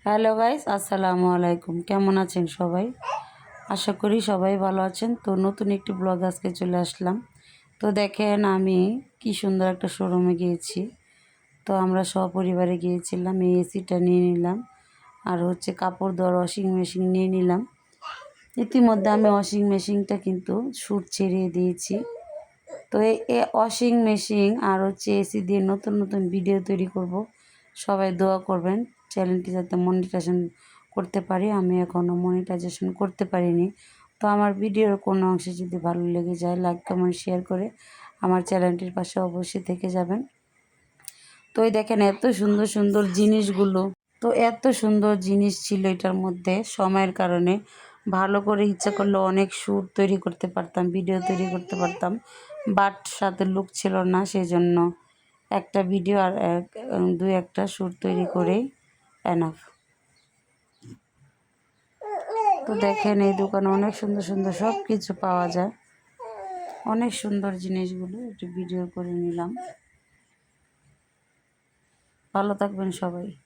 Hello guys, আসসালামু আলাইকুম। কেমন আছেন সবাই? আশা করি সবাই ভালো আছেন। তো নতুন একটি ব্লগ আজকে চলে আসলাম। তো দেখেন আমি কি সুন্দর একটা শোরুমে গিয়েছি। তো আমরা সপরিবারে গিয়েছিলাম। এই এসিটা নিয়ে নিলাম, আর হচ্ছে কাপড় ধোয়ার ওয়াশিং মেশিন নিয়ে নিলাম। ইতিমধ্যে আমি ওয়াশিং মেশিনটা কিন্তু সুর ছেড়িয়ে দিয়েছি। তো এই ওয়াশিং মেশিন আর হচ্ছে এসি দিয়ে নতুন নতুন ভিডিও তৈরি করব। সবাই দোয়া করবেন চ্যানেলটি যাতে মনিটাইজেশন করতে পারি। আমি এখনও মনিটাইজেশন করতে পারিনি। তো আমার ভিডিওর কোনো অংশে যদি ভালো লেগে যায়, লাইক কমেন্ট শেয়ার করে আমার চ্যানেলটির পাশে অবশ্যই থেকে যাবেন। তো এই দেখেন এত সুন্দর সুন্দর জিনিসগুলো, তো এত সুন্দর জিনিস ছিল এটার মধ্যে। সময়ের কারণে ভালো করে ইচ্ছা করলে অনেক শ্যুট তৈরি করতে পারতাম, ভিডিও তৈরি করতে পারতাম, বাট সাথে লুক ছিল না। সেই জন্য একটা ভিডিও আর দুই একটা শ্যুট তৈরি করেই এনাফ। তো দেখেন এই দোকানে অনেক সুন্দর সুন্দর সব কিছু পাওয়া যায়, অনেক সুন্দর জিনিসগুলো একটু ভিডিও করে নিলাম। ভালো থাকবেন সবাই।